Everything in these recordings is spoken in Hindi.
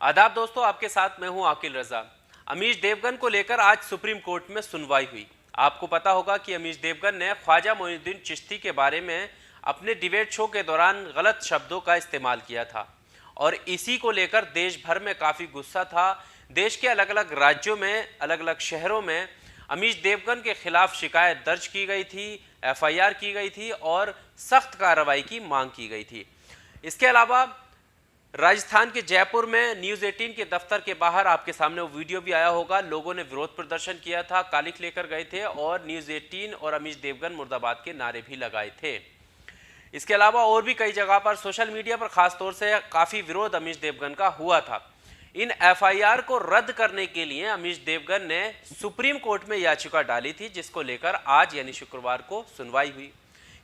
आदाब दोस्तों, आपके साथ मैं हूं आकिल रजा। अमीश देवगन को लेकर आज सुप्रीम कोर्ट में सुनवाई हुई। आपको पता होगा कि अमीश देवगन ने ख्वाजा मोइनुद्दीन चिश्ती के बारे में अपने डिबेट शो के दौरान गलत शब्दों का इस्तेमाल किया था और इसी को लेकर देश भर में काफ़ी गुस्सा था। देश के अलग अलग राज्यों में, अलग अलग शहरों में अमीश देवगन के खिलाफ शिकायत दर्ज की गई थी, एफआईआर की गई थी और सख्त कार्रवाई की मांग की गई थी। इसके अलावा राजस्थान के जयपुर में न्यूज़ 18 के दफ्तर के बाहर आपके सामने वो वीडियो भी आया होगा। लोगों ने विरोध प्रदर्शन किया था, कालिख लेकर गए थे और न्यूज़ 18 और अमीश देवगन मुर्दाबाद के नारे भी लगाए थे। इसके अलावा और भी कई जगह पर सोशल मीडिया पर खास तौर से काफ़ी विरोध अमीश देवगन का हुआ था। इन एफआईआर को रद्द करने के लिए अमीश देवगन ने सुप्रीम कोर्ट में याचिका डाली थी, जिसको लेकर आज यानी शुक्रवार को सुनवाई हुई।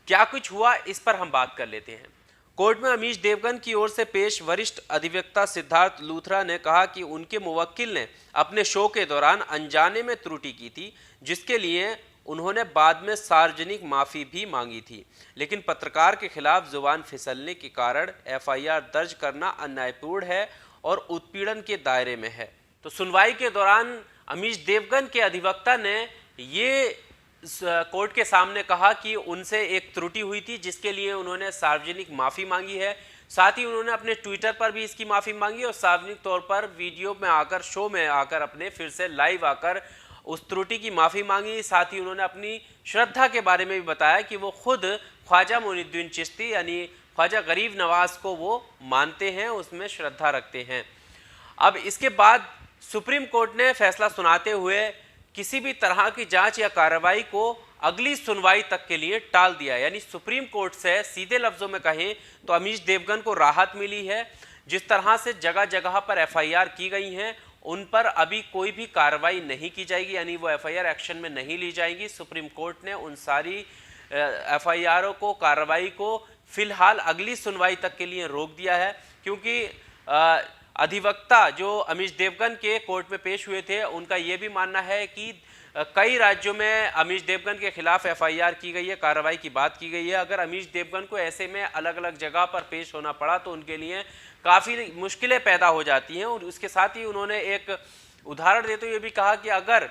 क्या कुछ हुआ, इस पर हम बात कर लेते हैं। कोर्ट में अमीश देवगन की ओर से पेश वरिष्ठ अधिवक्ता सिद्धार्थ लूथरा ने कहा कि उनके मुवक्किल ने अपने शो के दौरान अनजाने में त्रुटि की थी, जिसके लिए उन्होंने बाद में सार्वजनिक माफ़ी भी मांगी थी, लेकिन पत्रकार के खिलाफ जुबान फिसलने के कारण एफआईआर दर्ज करना अन्यायपूर्ण है और उत्पीड़न के दायरे में है। तो सुनवाई के दौरान अमीश देवगन के अधिवक्ता ने ये कोर्ट के सामने कहा कि उनसे एक त्रुटि हुई थी, जिसके लिए उन्होंने सार्वजनिक माफ़ी मांगी है। साथ ही उन्होंने अपने ट्विटर पर भी इसकी माफ़ी मांगी और सार्वजनिक तौर पर वीडियो में आकर, शो में आकर, अपने फिर से लाइव आकर उस त्रुटि की माफ़ी मांगी। साथ ही उन्होंने अपनी श्रद्धा के बारे में भी बताया कि वो खुद ख्वाजा मोइनुद्दीन चिश्ती यानी ख्वाजा गरीब नवाज को वो मानते हैं, उसमें श्रद्धा रखते हैं। अब इसके बाद सुप्रीम कोर्ट ने फैसला सुनाते हुए किसी भी तरह की जांच या कार्रवाई को अगली सुनवाई तक के लिए टाल दिया। यानी सुप्रीम कोर्ट से सीधे लफ्जों में कहें तो अमीश देवगन को राहत मिली है। जिस तरह से जगह जगह पर एफआईआर की गई हैं, उन पर अभी कोई भी कार्रवाई नहीं की जाएगी, यानी वो एफआईआर एक्शन में नहीं ली जाएगी। सुप्रीम कोर्ट ने उन सारी एफआईआरों को, कार्रवाई को फिलहाल अगली सुनवाई तक के लिए रोक दिया है, क्योंकि अधिवक्ता जो अमीश देवगन के कोर्ट में पेश हुए थे, उनका ये भी मानना है कि कई राज्यों में अमीश देवगन के खिलाफ एफआईआर की गई है, कार्रवाई की बात की गई है। अगर अमीश देवगन को ऐसे में अलग अलग जगह पर पेश होना पड़ा तो उनके लिए काफ़ी मुश्किलें पैदा हो जाती हैं। और उसके साथ ही उन्होंने एक उदाहरण देते हुए भी कहा कि अगर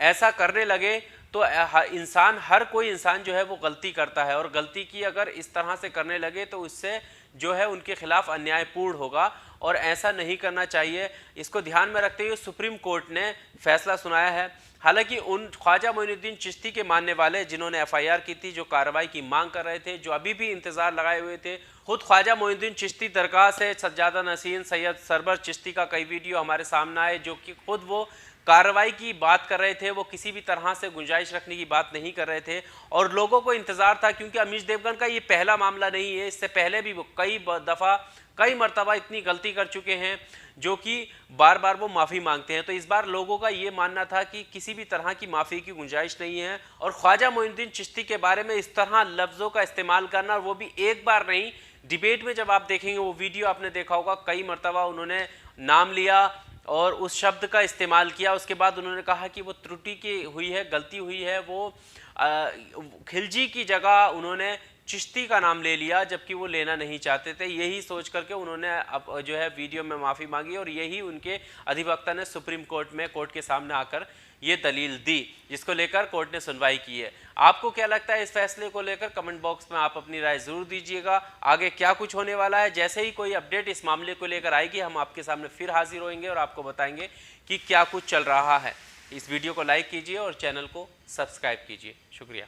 ऐसा करने लगे तो हर कोई इंसान जो है वो गलती करता है, और गलती की अगर इस तरह से करने लगे तो उससे जो है उनके खिलाफ अन्यायपूर्ण होगा और ऐसा नहीं करना चाहिए। इसको ध्यान में रखते हुए सुप्रीम कोर्ट ने फैसला सुनाया है। हालांकि उन ख्वाजा मोइनुद्दीन चिश्ती के मानने वाले जिन्होंने एफआईआर की थी, जो कार्रवाई की मांग कर रहे थे, जो अभी भी इंतजार लगाए हुए थे, खुद ख्वाजा मोइनुद्दीन चिश्ती दरगाह से सज्जादा नसीन सैयद सरबर चिश्ती का कई वीडियो हमारे सामने आए, जो कि खुद वो कार्रवाई की बात कर रहे थे। वो किसी भी तरह से गुंजाइश रखने की बात नहीं कर रहे थे और लोगों को इंतजार था, क्योंकि अमीश देवगन का ये पहला मामला नहीं है। इससे पहले भी वो कई मरतबा इतनी गलती कर चुके हैं जो कि बार बार वो माफ़ी मांगते हैं। तो इस बार लोगों का ये मानना था कि किसी भी तरह की माफ़ी की गुंजाइश नहीं है। और ख्वाजा मोइनुद्दीन चिश्ती के बारे में इस तरह लफ्ज़ों का इस्तेमाल करना, वो भी एक बार नहीं, डिबेट में जब आप देखेंगे वो वीडियो आपने देखा होगा, कई मरतबा उन्होंने नाम लिया और उस शब्द का इस्तेमाल किया। उसके बाद उन्होंने कहा कि वो त्रुटि की हुई है, गलती हुई है। वो खिलजी की जगह उन्होंने चिश्ती का नाम ले लिया, जबकि वो लेना नहीं चाहते थे। यही सोच करके उन्होंने अब जो है वीडियो में माफ़ी मांगी और यही उनके अधिवक्ता ने सुप्रीम कोर्ट में, कोर्ट के सामने आकर ये दलील दी, जिसको लेकर कोर्ट ने सुनवाई की है। आपको क्या लगता है इस फैसले को लेकर? कमेंट बॉक्स में आप अपनी राय ज़रूर दीजिएगा। आगे क्या कुछ होने वाला है, जैसे ही कोई अपडेट इस मामले को लेकर आएगी, हम आपके सामने फिर हाजिर होंगे और आपको बताएंगे कि क्या कुछ चल रहा है। इस वीडियो को लाइक कीजिए और चैनल को सब्सक्राइब कीजिए। शुक्रिया।